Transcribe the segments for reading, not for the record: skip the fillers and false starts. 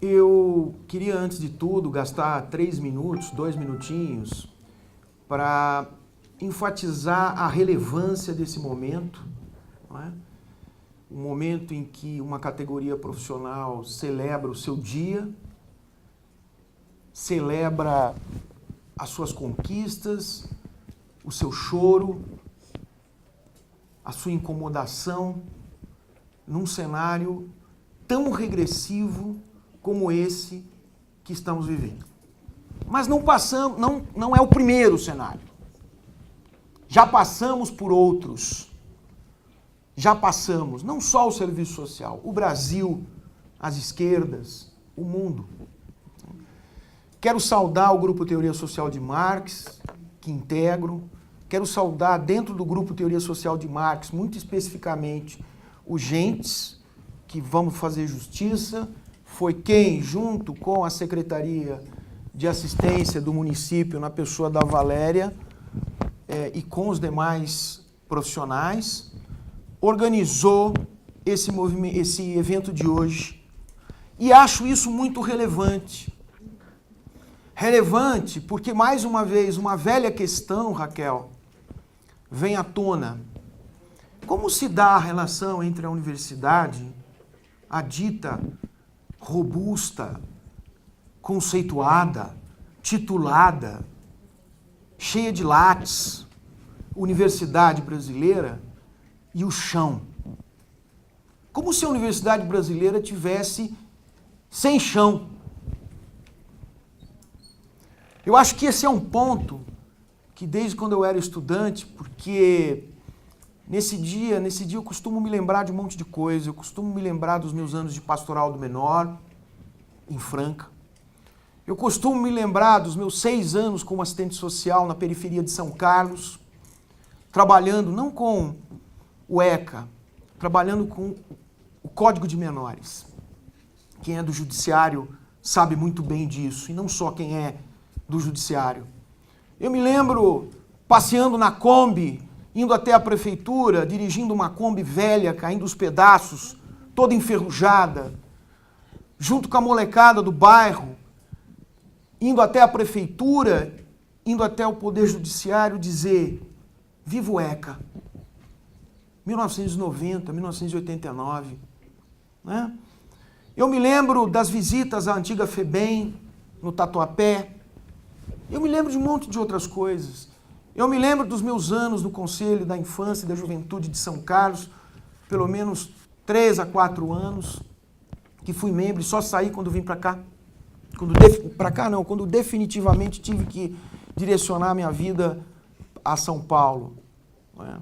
Eu queria, antes de tudo, gastar 3 minutos, 2 minutinhos, para enfatizar a relevância desse momento, não é? Um momento em que uma categoria profissional celebra o seu dia, celebra as suas conquistas, o seu choro, a sua incomodação, num cenário tão regressivo como esse que estamos vivendo. Mas não é o primeiro cenário. Já passamos por outros. Já passamos, não só o serviço social, o Brasil, as esquerdas, o mundo. Quero saudar o Grupo Teoria Social de Marx, que integro. Quero saudar, dentro do Grupo Teoria Social de Marx, muito especificamente, o Gentes, que vamos fazer justiça, foi quem, junto com a Secretaria de Assistência do município, na pessoa da Valéria, e com os demais profissionais, organizou esse evento de hoje. E acho isso muito relevante. Relevante porque, mais uma vez, uma velha questão, Raquel, vem à tona. Como se dá a relação entre a universidade, a dita robusta, conceituada, titulada, cheia de lattes, universidade brasileira, e o chão? Como se a universidade brasileira tivesse sem chão. Eu acho que esse é um ponto que desde quando eu era estudante, porque nesse dia eu costumo me lembrar de um monte de coisa, eu costumo me lembrar dos meus anos de pastoral do menor, em Franca. Eu costumo me lembrar dos meus 6 anos como assistente social na periferia de São Carlos, trabalhando não com o ECA, trabalhando com o Código de Menores. Quem é do judiciário sabe muito bem disso, e não só quem é do judiciário. Eu me lembro passeando na Kombi, indo até a prefeitura, dirigindo uma Kombi velha, caindo os pedaços, toda enferrujada, junto com a molecada do bairro, indo até a prefeitura, indo até o Poder Judiciário dizer: viva o ECA! 1990, 1989. Né? Eu me lembro das visitas à antiga FEBEM, no Tatuapé. Eu me lembro de um monte de outras coisas. Eu me lembro dos meus anos no Conselho da Infância e da Juventude de São Carlos, pelo menos 3 a 4 anos, que fui membro e só saí quando vim para cá. Quando definitivamente tive que direcionar minha vida a São Paulo. Né?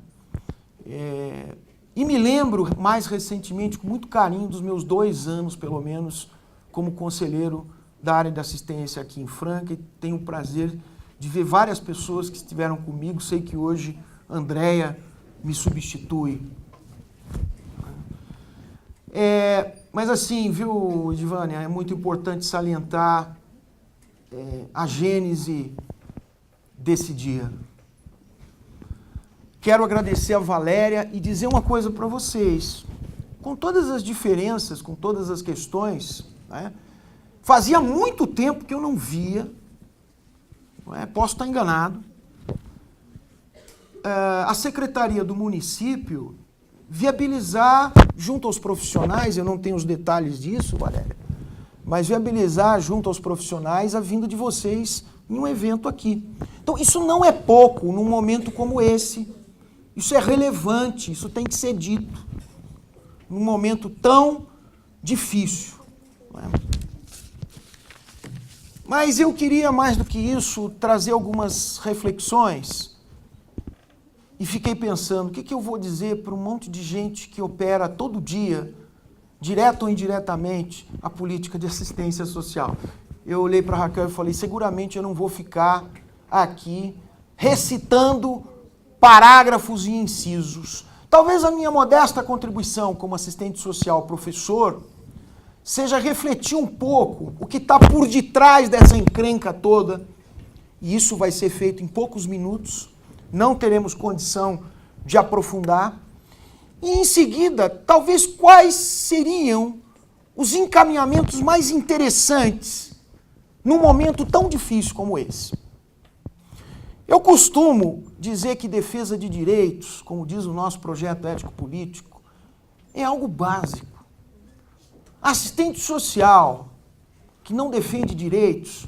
E me lembro, mais recentemente, com muito carinho, dos meus 2 anos, pelo menos, como conselheiro da área de assistência aqui em Franca, e tenho o prazer de ver várias pessoas que estiveram comigo. Sei que hoje Andréia me substitui. Mas assim, viu, Edivânia, é muito importante salientar a gênese desse dia. Quero agradecer a Valéria e dizer uma coisa para vocês. Com todas as diferenças, com todas as questões, né, fazia muito tempo que eu não via, posso estar enganado, a Secretaria do Município viabilizar, junto aos profissionais, eu não tenho os detalhes disso, Valéria, mas viabilizar junto aos profissionais a vinda de vocês em um evento aqui. Então, isso não é pouco num momento como esse. Isso é relevante, isso tem que ser dito num momento tão difícil. Não é? Mas eu queria, mais do que isso, trazer algumas reflexões e fiquei pensando, o que eu vou dizer para um monte de gente que opera todo dia, direto ou indiretamente, a política de assistência social. Eu olhei para a Raquel e falei, seguramente eu não vou ficar aqui recitando parágrafos e incisos. Talvez a minha modesta contribuição como assistente social, professor, seja refletir um pouco o que está por detrás dessa encrenca toda, e isso vai ser feito em poucos minutos, não teremos condição de aprofundar, e em seguida, talvez quais seriam os encaminhamentos mais interessantes num momento tão difícil como esse. Eu costumo dizer que defesa de direitos, como diz o nosso projeto ético-político, é algo básico. Assistente social que não defende direitos,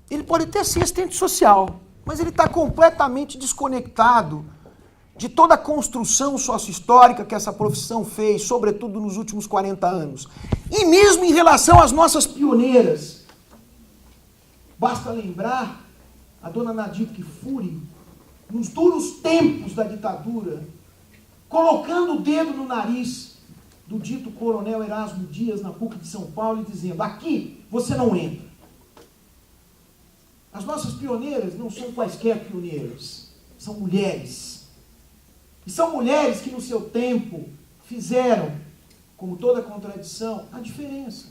ele pode até ser assistente social, mas ele está completamente desconectado de toda a construção sócio-histórica que essa profissão fez, sobretudo nos últimos 40 anos. E mesmo em relação às nossas pioneiras. Basta lembrar a dona Nadir Kfouri, nos duros tempos da ditadura, colocando o dedo no nariz do dito coronel Erasmo Dias na PUC de São Paulo e dizendo: aqui você não entra. As nossas pioneiras não são quaisquer pioneiras, são mulheres. E são mulheres que no seu tempo fizeram, como toda contradição, a diferença.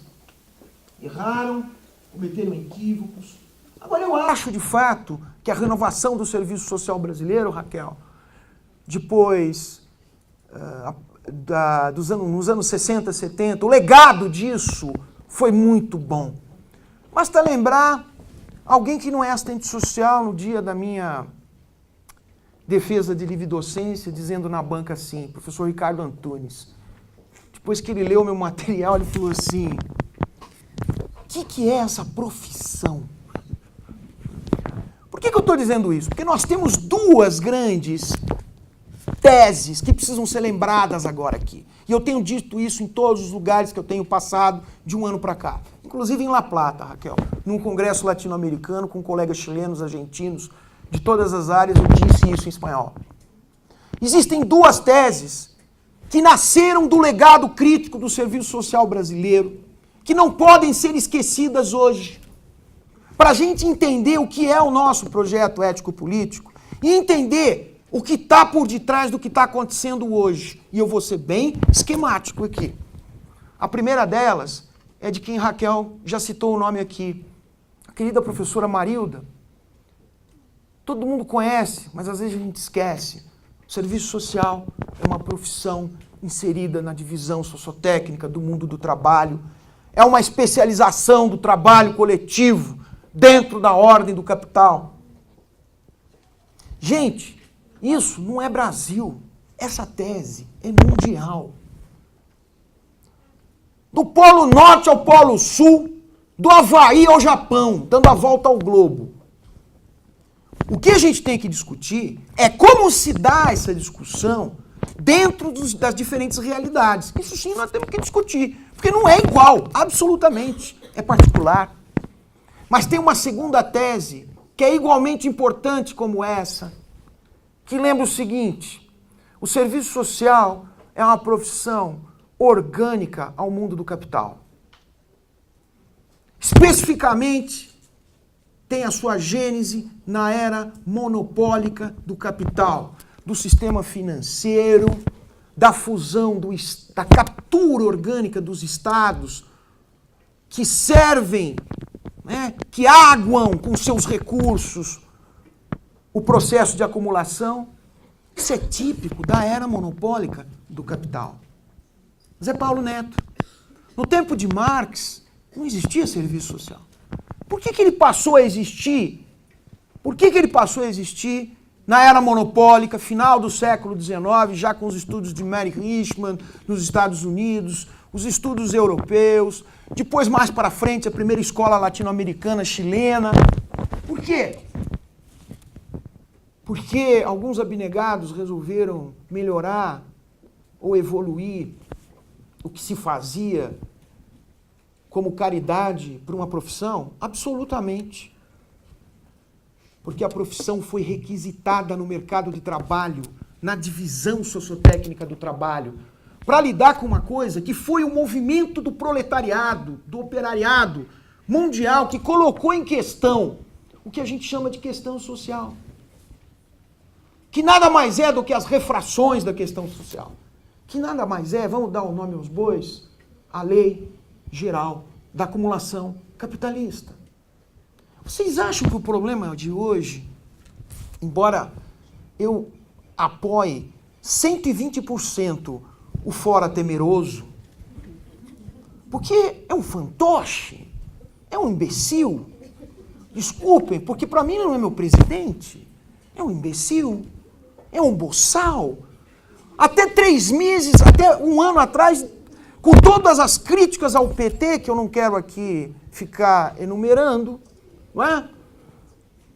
Erraram, cometeram equívocos. Agora eu acho de fato que a renovação do serviço social brasileiro, Raquel, depois nos anos 60, 70, o legado disso foi muito bom. Basta lembrar alguém que não é assistente social no dia da minha defesa de livre docência, dizendo na banca assim, professor Ricardo Antunes, depois que ele leu meu material, ele falou assim: o que é essa profissão? Por que eu estou dizendo isso? Porque nós temos duas grandes teses que precisam ser lembradas agora aqui. E eu tenho dito isso em todos os lugares que eu tenho passado de um ano para cá. Inclusive em La Plata, Raquel, num congresso latino-americano com colegas chilenos, argentinos, de todas as áreas, eu disse isso em espanhol. Existem duas teses que nasceram do legado crítico do serviço social brasileiro, que não podem ser esquecidas hoje. Para a gente entender o que é o nosso projeto ético-político e entender o que está por detrás do que está acontecendo hoje. E eu vou ser bem esquemático aqui. A primeira delas é de quem Raquel já citou o nome aqui. A querida professora Marilda. Todo mundo conhece, mas às vezes a gente esquece. O serviço social é uma profissão inserida na divisão sociotécnica do mundo do trabalho. É uma especialização do trabalho coletivo dentro da ordem do capital. Gente, isso não é Brasil. Essa tese é mundial. Do Polo Norte ao Polo Sul, do Havaí ao Japão, dando a volta ao globo. O que a gente tem que discutir é como se dá essa discussão dentro das diferentes realidades. Isso sim nós temos que discutir, porque não é igual, absolutamente, é particular. Mas tem uma segunda tese, que é igualmente importante como essa, que lembra o seguinte: o serviço social é uma profissão orgânica ao mundo do capital. Especificamente, tem a sua gênese na era monopólica do capital, do sistema financeiro, da fusão, da captura orgânica dos estados, que servem, que aguam com seus recursos o processo de acumulação. Isso é típico da era monopólica do capital. Zé Paulo Neto. No tempo de Marx, não existia serviço social. Por que ele passou a existir? Por que ele passou a existir na era monopólica, final do século XIX, já com os estudos de Mary Richman nos Estados Unidos, os estudos europeus, depois mais para frente a primeira escola latino-americana chilena. Por quê? Porque alguns abnegados resolveram melhorar ou evoluir o que se fazia como caridade para uma profissão? Absolutamente. Porque a profissão foi requisitada no mercado de trabalho, na divisão sociotécnica do trabalho, para lidar com uma coisa que foi o movimento do proletariado, do operariado mundial, que colocou em questão o que a gente chama de questão social. Que nada mais é do que as refrações da questão social. Que nada mais é, vamos dar o nome aos bois, a lei geral da acumulação capitalista. Vocês acham que o problema de hoje, embora eu apoie 120% o fora temeroso, porque é um fantoche, é um imbecil. Desculpem, porque para mim não é meu presidente, é um imbecil, é um boçal. Até 3 meses, até 1 ano atrás, com todas as críticas ao PT, que eu não quero aqui ficar enumerando, não é?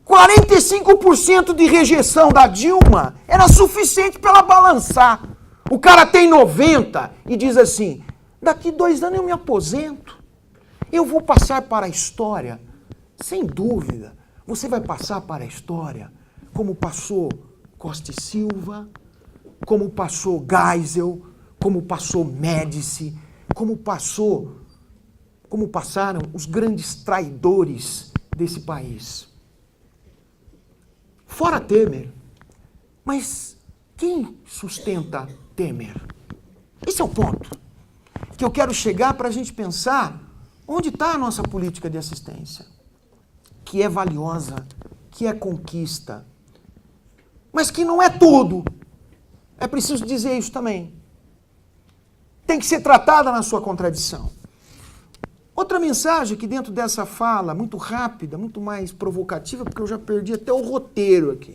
45% de rejeição da Dilma era suficiente para ela balançar. O cara tem 90 e diz assim, daqui 2 anos eu me aposento. Eu vou passar para a história. Sem dúvida, você vai passar para a história como passou Costa e Silva, como passou Geisel, como passou Médici, como passaram os grandes traidores desse país. Fora Temer. Mas quem sustenta Temer? Esse é o ponto que eu quero chegar para a gente pensar onde está a nossa política de assistência, que é valiosa, que é conquista, mas que não é tudo. É preciso dizer isso também. Tem que ser tratada na sua contradição. Outra mensagem que dentro dessa fala, muito rápida, muito mais provocativa, porque eu já perdi até o roteiro aqui.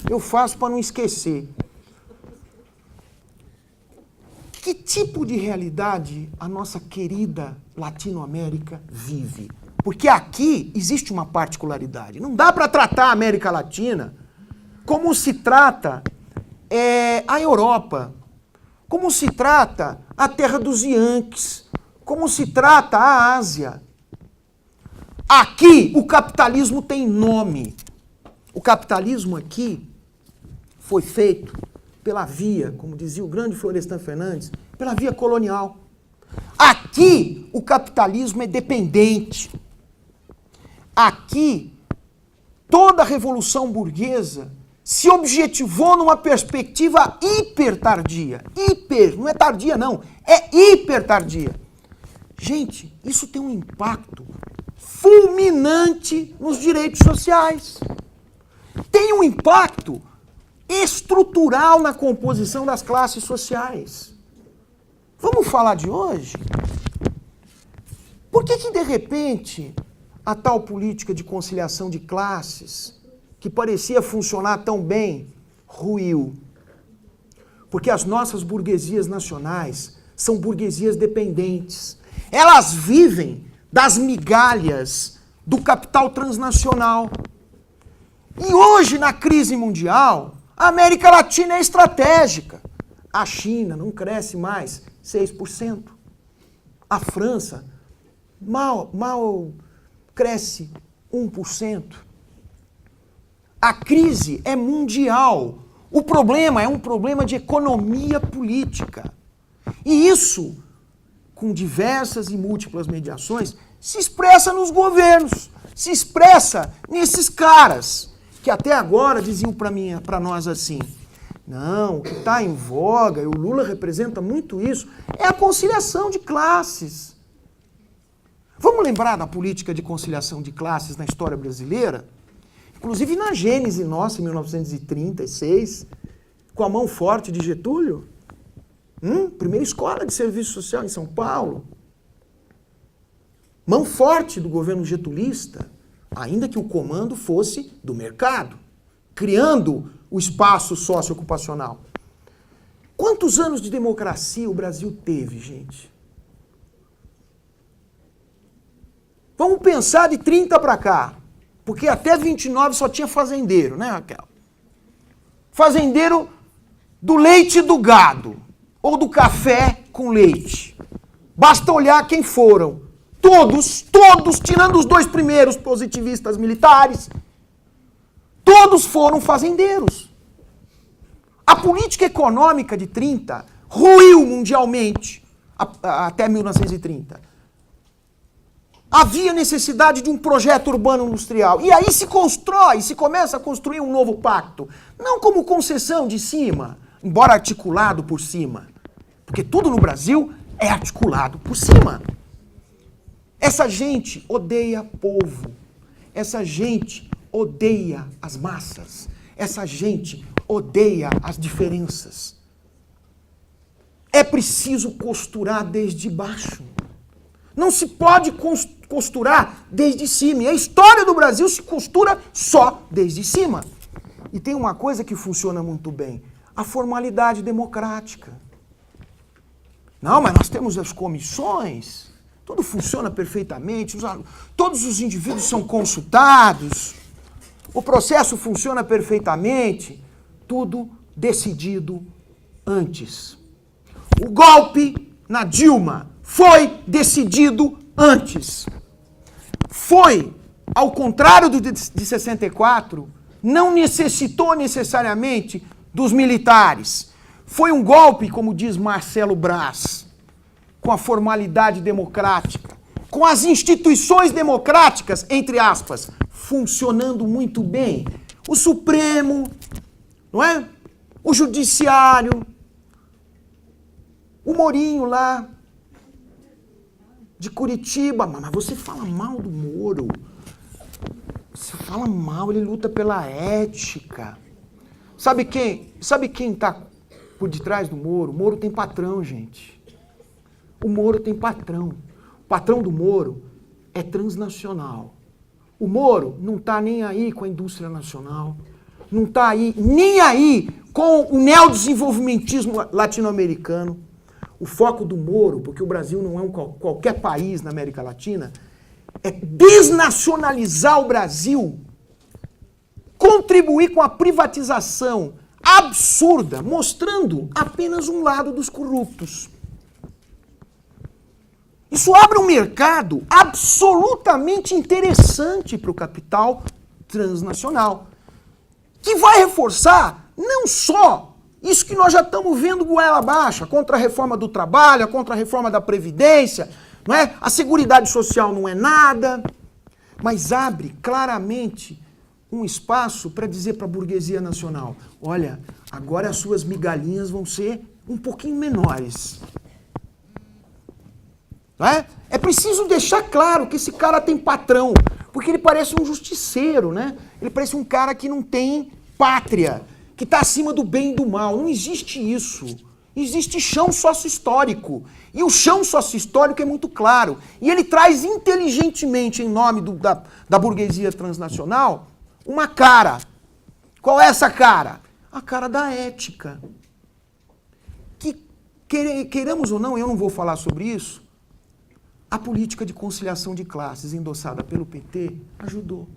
Eu faço para não esquecer. Que tipo de realidade a nossa querida Latinoamérica vive? Porque aqui existe uma particularidade. Não dá para tratar a América Latina como se trata a Europa, como se trata a terra dos Yankees, como se trata a Ásia. Aqui o capitalismo tem nome. O capitalismo aqui foi feito pela via, como dizia o grande Florestan Fernandes, pela via colonial. Aqui o capitalismo é dependente. Aqui toda a revolução burguesa se objetivou numa perspectiva hiper tardia. Hiper, não é tardia não, é hiper tardia. Gente, isso tem um impacto fulminante nos direitos sociais. Tem um impacto estrutural na composição das classes sociais. Vamos falar de hoje? Por que de repente a tal política de conciliação de classes, que parecia funcionar tão bem, ruiu? Porque as nossas burguesias nacionais são burguesias dependentes. Elas vivem das migalhas do capital transnacional. E hoje, na crise mundial, a América Latina é estratégica. A China não cresce mais 6%. A França mal cresce 1%. A crise é mundial. O problema é um problema de economia política. E isso, com diversas e múltiplas mediações, se expressa nos governos, se expressa nesses caras que até agora diziam para nós assim, não, o que está em voga, e o Lula representa muito isso, é a conciliação de classes. Vamos lembrar da política de conciliação de classes na história brasileira? Inclusive na gênese nossa, em 1936, com a mão forte de Getúlio. Primeira escola de serviço social em São Paulo. Mão forte do governo getulista, ainda que o comando fosse do mercado, criando o espaço socioocupacional. Quantos anos de democracia o Brasil teve, gente? Vamos pensar de 30 para cá, porque até 29 só tinha fazendeiro, né, Raquel? Fazendeiro do leite do gado, ou do café com leite. Basta olhar quem foram. Todos, tirando os 2 primeiros positivistas militares, todos foram fazendeiros. A política econômica de 30 ruiu mundialmente até 1930. Havia necessidade de um projeto urbano industrial. E aí se começa a construir um novo pacto. Não como concessão de cima, embora articulado por cima. Porque tudo no Brasil é articulado por cima. Essa gente odeia povo. Essa gente odeia as massas. Essa gente odeia as diferenças. é preciso costurar desde baixo. Não se pode costurar desde cima. E a história do Brasil se costura só desde cima. E tem uma coisa que funciona muito bem: a formalidade democrática. Não, mas nós temos as comissões, tudo funciona perfeitamente, todos os indivíduos são consultados, o processo funciona perfeitamente, tudo decidido antes. O golpe na Dilma foi decidido antes. Foi, ao contrário do de 64, não necessitou necessariamente dos militares. Foi um golpe, como diz Marcelo Braz, com a formalidade democrática, com as instituições democráticas, entre aspas, funcionando muito bem. O Supremo, não é? O Judiciário, o Morinho lá, de Curitiba. Mas você fala mal do Moro. Você fala mal, ele luta pela ética. Sabe quem está por detrás do Moro? O Moro tem patrão, gente. O Moro tem patrão. O patrão do Moro é transnacional. O Moro não está nem aí com a indústria nacional, não está nem aí com o neodesenvolvimentismo latino-americano. O foco do Moro, porque o Brasil não é qualquer país na América Latina, é desnacionalizar o Brasil, contribuir com a privatização absurda, mostrando apenas um lado dos corruptos. Isso abre um mercado absolutamente interessante para o capital transnacional, que vai reforçar não só isso que nós já estamos vendo goela abaixo, contra a reforma do trabalho, contra a reforma da Previdência, não é? A Seguridade Social não é nada, mas abre claramente um espaço para dizer para a burguesia nacional: olha, agora as suas migalhinhas vão ser um pouquinho menores. Não é? É preciso deixar claro que esse cara tem patrão, porque ele parece um justiceiro, né? Ele parece um cara que não tem pátria, que está acima do bem e do mal. Não existe isso. Existe chão sócio-histórico. E o chão sócio-histórico é muito claro. E ele traz inteligentemente, em nome da burguesia transnacional, uma cara. Qual é essa cara? A cara da ética. Que, queiramos ou não, eu não vou falar sobre isso, a política de conciliação de classes endossada pelo PT ajudou.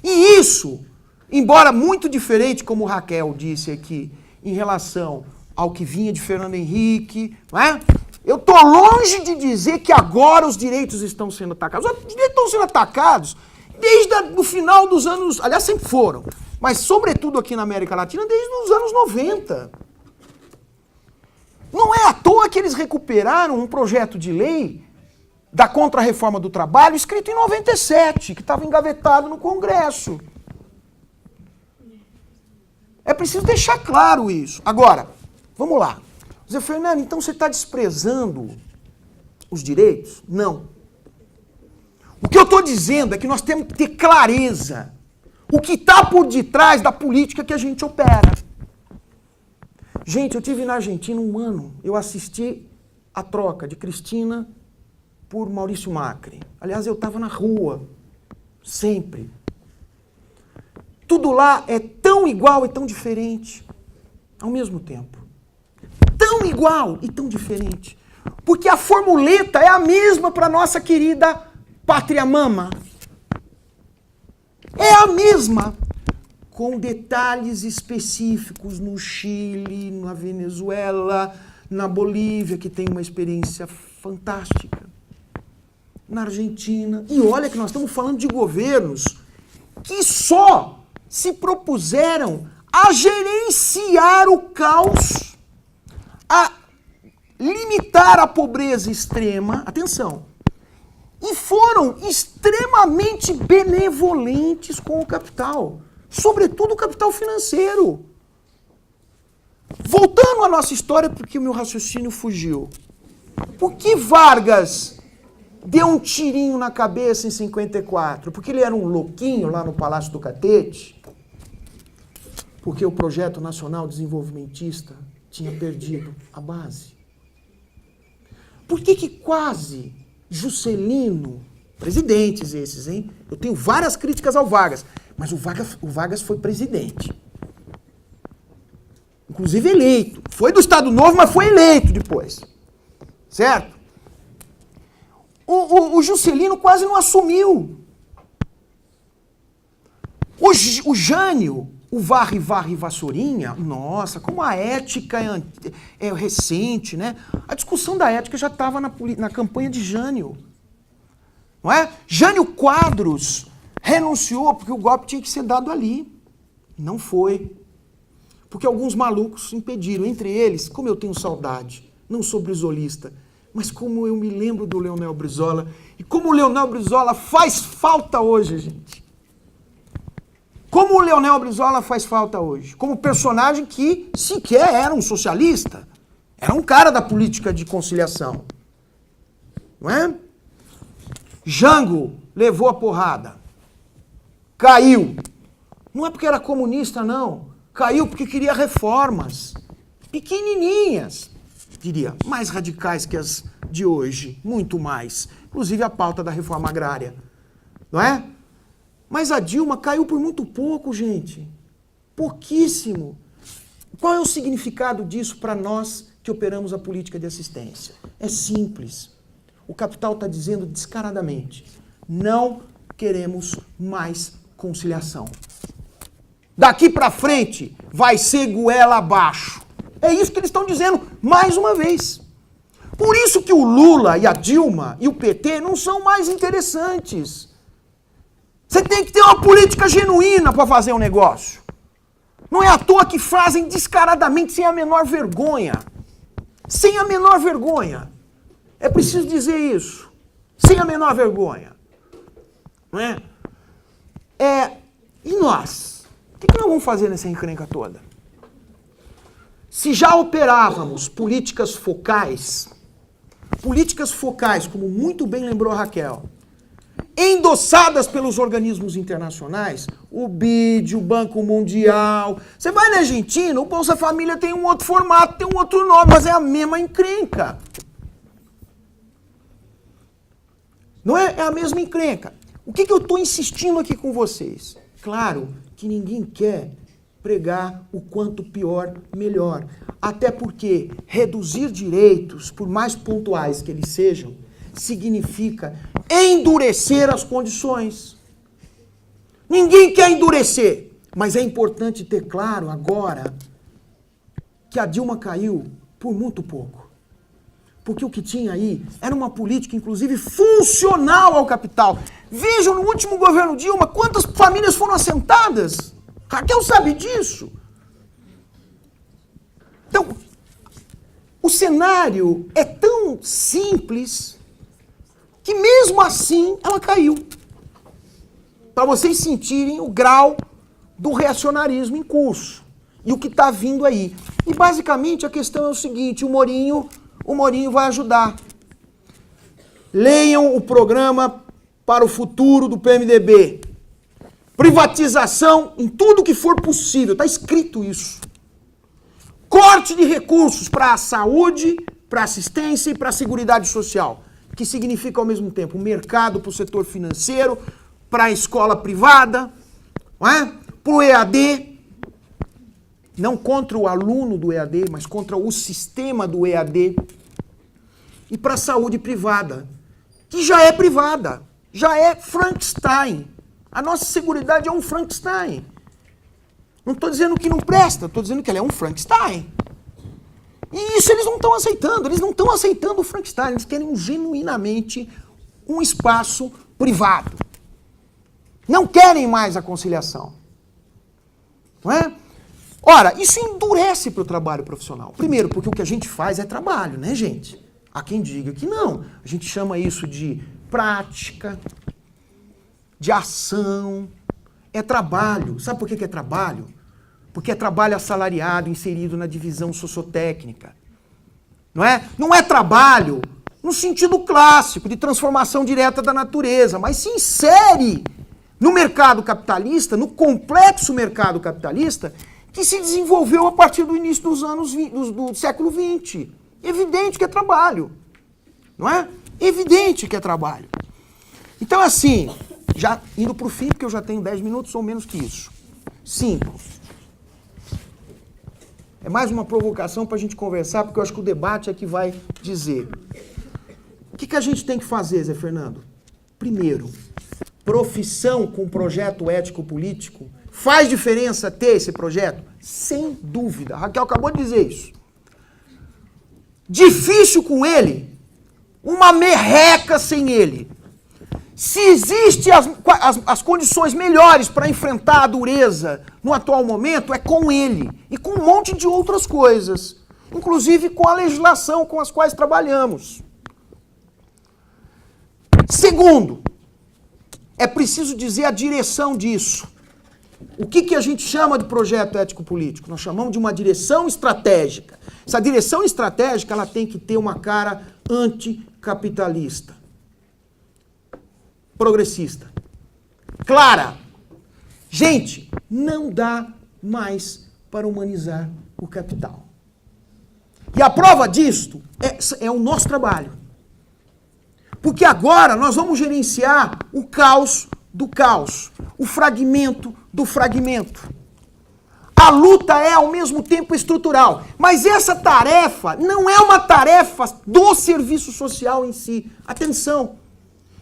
E isso, embora muito diferente, como Raquel disse aqui, em relação ao que vinha de Fernando Henrique, não é? Eu estou longe de dizer que agora os direitos estão sendo atacados. Os direitos estão sendo atacados desde o final dos anos, aliás, sempre foram, mas sobretudo aqui na América Latina, desde os anos 90. Não é à toa que eles recuperaram um projeto de lei da contra-reforma do trabalho escrito em 97, que estava engavetado no Congresso. É preciso deixar claro isso. Agora, vamos lá. Zé Fernando, então você está desprezando os direitos? Não. O que eu estou dizendo é que nós temos que ter clareza o que está por detrás da política que a gente opera. Gente, eu estive na Argentina um ano, eu assisti a troca de Cristina por Maurício Macri. Aliás, eu estava na rua, sempre. Tudo lá é tão igual e tão diferente, ao mesmo tempo. Tão igual e tão diferente. Porque a formuleta é a mesma para nossa querida pátria mama. É a mesma, com detalhes específicos no Chile, na Venezuela, na Bolívia, que tem uma experiência fantástica, na Argentina. E olha que nós estamos falando de governos que só se propuseram a gerenciar o caos, a limitar a pobreza extrema, atenção, e foram extremamente benevolentes com o capital, sobretudo o capital financeiro. Voltando à nossa história, porque o meu raciocínio fugiu. Por que Vargas deu um tirinho na cabeça em 54? Porque ele era um louquinho lá no Palácio do Catete? Porque o Projeto Nacional Desenvolvimentista tinha perdido a base. Por que quase Juscelino, presidentes esses, hein? Eu tenho várias críticas ao Vargas, mas o Vargas foi presidente. Inclusive eleito. Foi do Estado Novo, mas foi eleito depois. Certo? O Juscelino quase não assumiu. O Jânio, o varre vassourinha, nossa, como a ética é recente, né? A discussão da ética já estava na campanha de Jânio. Não é? Jânio Quadros renunciou porque o golpe tinha que ser dado ali. Não foi. Porque alguns malucos impediram, entre eles, como eu tenho saudade, não sou brizolista, mas como eu me lembro do Leonel Brizola, e como o Leonel Brizola faz falta hoje, gente. Como o Leonel Brizola faz falta hoje? Como personagem que sequer era um socialista. Era um cara da política de conciliação. Não é? Jango levou a porrada. Caiu. Não é porque era comunista, não. Caiu porque queria reformas. Pequenininhas, diria. Mais radicais que as de hoje. Muito mais. Inclusive a pauta da reforma agrária. Não é? Mas a Dilma caiu por muito pouco, gente. Pouquíssimo. Qual é o significado disso para nós que operamos a política de assistência? É simples. O capital está dizendo descaradamente: não queremos mais conciliação. Daqui para frente vai ser goela abaixo. É isso que eles estão dizendo mais uma vez. Por isso que o Lula e a Dilma e o PT não são mais interessantes. Você tem que ter uma política genuína para fazer um negócio. Não é à toa que fazem descaradamente, sem a menor vergonha. Sem a menor vergonha. É preciso dizer isso. Sem a menor vergonha. Não é? E nós? O que nós vamos fazer nessa encrenca toda? Se já operávamos políticas focais, como muito bem lembrou a Raquel, endossadas pelos organismos internacionais, o BID, o Banco Mundial. Você vai na Argentina, o Bolsa Família tem um outro formato, tem um outro nome, mas é a mesma encrenca. Não é? É a mesma encrenca. O que eu estou insistindo aqui com vocês? Claro que ninguém quer pregar o quanto pior, melhor. Até porque reduzir direitos, por mais pontuais que eles sejam, significa endurecer as condições. Ninguém quer endurecer, mas é importante ter claro agora que a Dilma caiu por muito pouco. Porque o que tinha aí era uma política, inclusive, funcional ao capital. Vejam, no último governo Dilma, quantas famílias foram assentadas. Raquel sabe disso. Então, o cenário é tão simples que mesmo assim ela caiu. Para vocês sentirem o grau do reacionarismo em curso. E o que está vindo aí. E basicamente a questão é o seguinte: o Mourinho vai ajudar. Leiam o programa para o futuro do PMDB. Privatização em tudo que for possível. Está escrito isso. Corte de recursos para a saúde, para a assistência e para a seguridade social. Que significa ao mesmo tempo mercado para o setor financeiro, para a escola privada, para o EAD, não contra o aluno do EAD, mas contra o sistema do EAD, e para a saúde privada, que já é privada, já é Frankenstein. A nossa seguridade é um Frankenstein. Não estou dizendo que não presta, estou dizendo que ela é um Frankenstein. E isso eles não estão aceitando. Eles não estão aceitando o Frankenstein. Eles querem genuinamente um espaço privado. Não querem mais a conciliação. Não é? Ora, isso endurece para o trabalho profissional. Primeiro, porque o que a gente faz é trabalho, né, gente? Há quem diga que não. A gente chama isso de prática, de ação. É trabalho. Sabe por que é trabalho? Porque é trabalho assalariado, inserido na divisão sociotécnica. Não é? Não é trabalho no sentido clássico de transformação direta da natureza, mas se insere no mercado capitalista, no complexo mercado capitalista, que se desenvolveu a partir do início dos anos do século XX. Evidente que é trabalho, não é? Evidente que é trabalho. Então, assim, já indo para o fim, porque eu já tenho 10 minutos ou menos que isso. 5. É mais uma provocação para a gente conversar, porque eu acho que o debate é que vai dizer. O que a gente tem que fazer, Zé Fernando? Primeiro, profissão com projeto ético-político. Faz diferença ter esse projeto? Sem dúvida. A Raquel acabou de dizer isso. Difícil com ele, uma merreca sem ele. Se existem as condições melhores para enfrentar a dureza no atual momento, é com ele. E com um monte de outras coisas. Inclusive com a legislação com as quais trabalhamos. Segundo, é preciso dizer a direção disso. O que a gente chama de projeto ético-político? Nós chamamos de uma direção estratégica. Essa direção estratégica ela tem que ter uma cara anticapitalista, progressista, clara. Gente, não dá mais para humanizar o capital. E a prova disto é o nosso trabalho. Porque agora nós vamos gerenciar o caos do caos, o fragmento do fragmento. A luta é ao mesmo tempo estrutural, mas essa tarefa não é uma tarefa do serviço social em si. Atenção,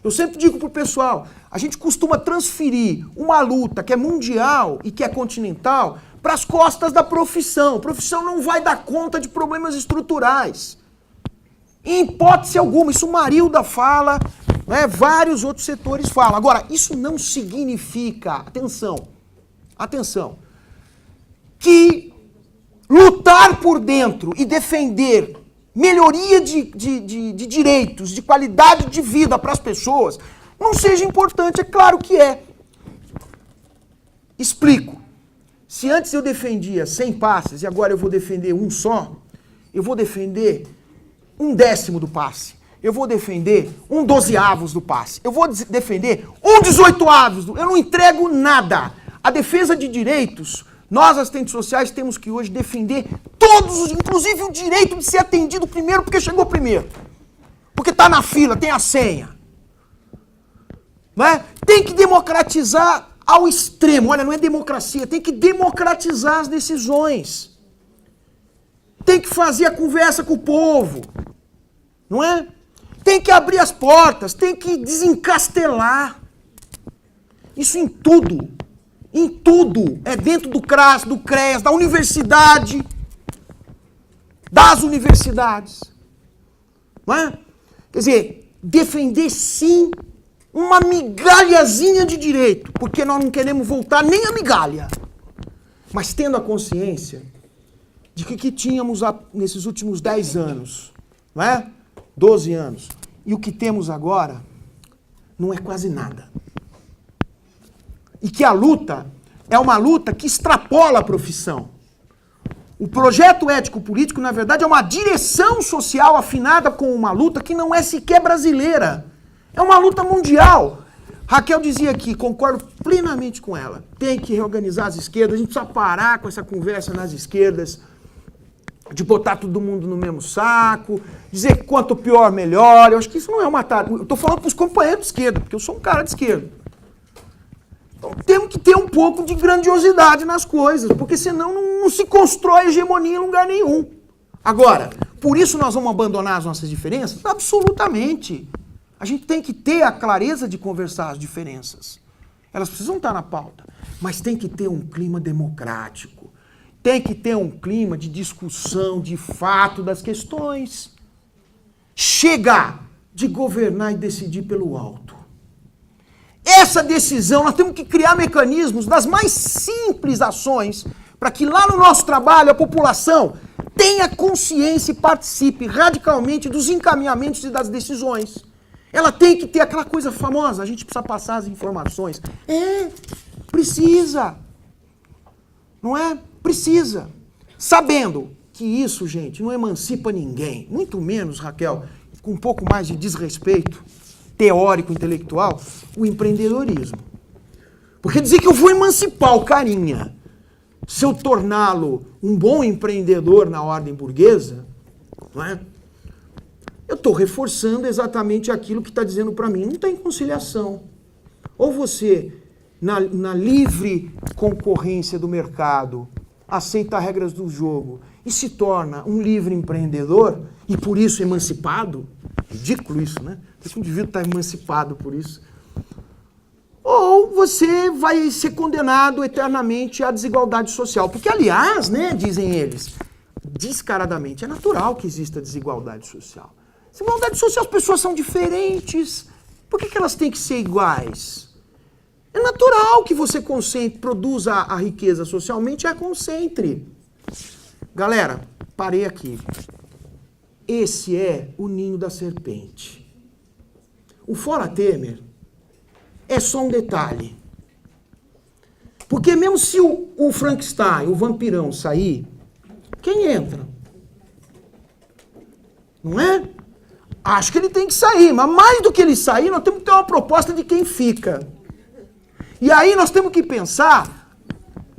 eu sempre digo para o pessoal, a gente costuma transferir uma luta que é mundial e que é continental para as costas da profissão. A profissão não vai dar conta de problemas estruturais. Em hipótese alguma, isso Marilda fala, né, vários outros setores falam. Agora, isso não significa, atenção, que lutar por dentro e defender melhoria de direitos, de qualidade de vida para as pessoas, não seja importante. É claro que é. Explico. Se antes eu defendia 100 passes e agora eu vou defender um só, eu vou defender 1/10 do passe. Eu vou defender 1/12 do passe. Eu vou defender 1/18. Eu não entrego nada. A defesa de direitos, nós, assistentes sociais, temos que hoje defender todos, inclusive o direito de ser atendido primeiro porque chegou primeiro. Porque está na fila, tem a senha. Não é? Tem que democratizar ao extremo. Olha, não é democracia, tem que democratizar as decisões. Tem que fazer a conversa com o povo. Não é? Tem que abrir as portas, tem que desencastelar. Isso em tudo. Em tudo. É dentro do CRAS, do CREAS, da universidade, das universidades. Não é? Quer dizer, defender sim uma migalhazinha de direito, porque nós não queremos voltar nem a migalha. Mas tendo a consciência de que tínhamos nesses últimos 10 anos, não é? 12 anos. E o que temos agora não é quase nada. E que a luta é uma luta que extrapola a profissão. O projeto ético-político, na verdade, é uma direção social afinada com uma luta que não é sequer brasileira. É uma luta mundial. Raquel dizia aqui, concordo plenamente com ela, tem que reorganizar as esquerdas, a gente precisa parar com essa conversa nas esquerdas, de botar todo mundo no mesmo saco, dizer que quanto pior, melhor. Eu acho que isso não é uma tarefa. Eu estou falando para os companheiros de esquerda, porque eu sou um cara de esquerda. Então temos que ter um pouco de grandiosidade nas coisas, porque senão não se constrói hegemonia em lugar nenhum. Agora, por isso nós vamos abandonar as nossas diferenças? Absolutamente. A gente tem que ter a clareza de conversar as diferenças. Elas precisam estar na pauta, mas tem que ter um clima democrático. Tem que ter um clima de discussão, de fato das questões. Chega de governar e decidir pelo alto. Essa decisão, nós temos que criar mecanismos das mais simples ações para que lá no nosso trabalho a população tenha consciência e participe radicalmente dos encaminhamentos e das decisões. Ela tem que ter aquela coisa famosa, a gente precisa passar as informações. Precisa. Não é? Precisa. Sabendo que isso, gente, não emancipa ninguém. Muito menos, Raquel, com um pouco mais de desrespeito teórico, intelectual, o empreendedorismo. Porque dizer que eu vou emancipar o carinha se eu torná-lo um bom empreendedor na ordem burguesa, não é? Eu estou reforçando exatamente aquilo que está dizendo para mim. Não tem conciliação. Ou você, na livre concorrência do mercado, aceita as regras do jogo e se torna um livre empreendedor e por isso emancipado. Ridículo isso, né? Esse indivíduo está emancipado por isso. Ou você vai ser condenado eternamente à desigualdade social. Porque, aliás, né, dizem eles, descaradamente, é natural que exista desigualdade social. Desigualdade social, as pessoas são diferentes. Por que elas têm que ser iguais? É natural que você produza a riqueza socialmente e a concentre. Galera, parei aqui. Esse é o ninho da serpente. O Fora Temer é só um detalhe. Porque mesmo se o Frankenstein, o vampirão, sair, quem entra? Não é? Acho que ele tem que sair, mas mais do que ele sair, nós temos que ter uma proposta de quem fica. E aí nós temos que pensar,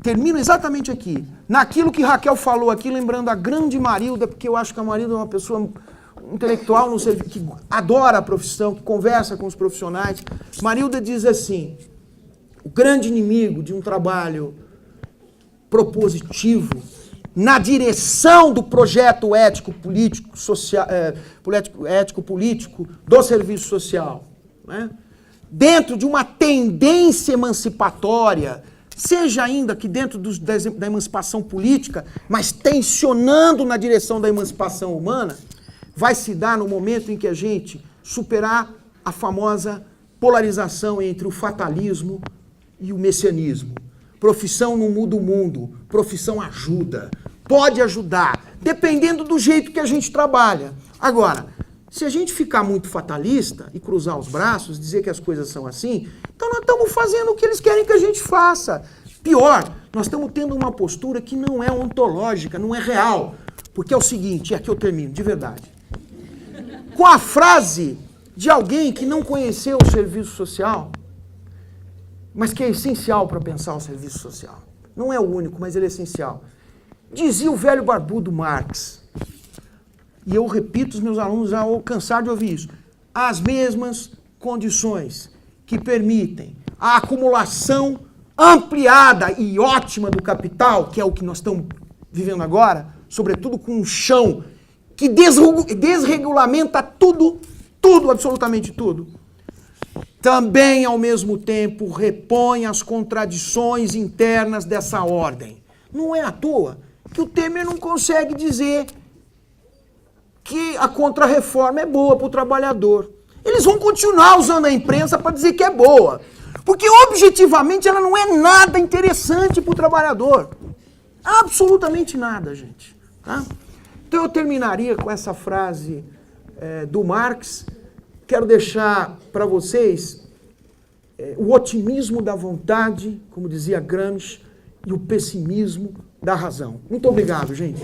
termino exatamente aqui, naquilo que Raquel falou aqui, lembrando a grande Marilda, porque eu acho que a Marilda é uma pessoa intelectual, que adora a profissão, que conversa com os profissionais. Marilda diz assim, o grande inimigo de um trabalho propositivo na direção do projeto ético-político do serviço social, né? Dentro de uma tendência emancipatória, seja ainda que dentro da emancipação política, mas tensionando na direção da emancipação humana, vai se dar no momento em que a gente superar a famosa polarização entre o fatalismo e o messianismo. Profissão não muda o mundo, profissão ajuda, pode ajudar, dependendo do jeito que a gente trabalha. Agora, se a gente ficar muito fatalista e cruzar os braços, dizer que as coisas são assim, então nós estamos fazendo o que eles querem que a gente faça. Pior, nós estamos tendo uma postura que não é ontológica, não é real. Porque é o seguinte, e aqui eu termino, de verdade. Com a frase de alguém que não conheceu o serviço social, mas que é essencial para pensar o serviço social. Não é o único, mas ele é essencial. Dizia o velho barbudo Marx, e eu repito, os meus alunos já cansaram de ouvir isso, as mesmas condições que permitem a acumulação ampliada e ótima do capital, que é o que nós estamos vivendo agora, sobretudo com um chão que desregulamenta tudo, absolutamente tudo, também, ao mesmo tempo, repõe as contradições internas dessa ordem. Não é à toa que o Temer não consegue dizer que a contrarreforma é boa para o trabalhador. Eles vão continuar usando a imprensa para dizer que é boa, porque objetivamente ela não é nada interessante para o trabalhador. Absolutamente nada, gente. Tá? Então eu terminaria com essa frase do Marx. Quero deixar para vocês o otimismo da vontade, como dizia Gramsci, e o pessimismo da razão. Muito obrigado, gente.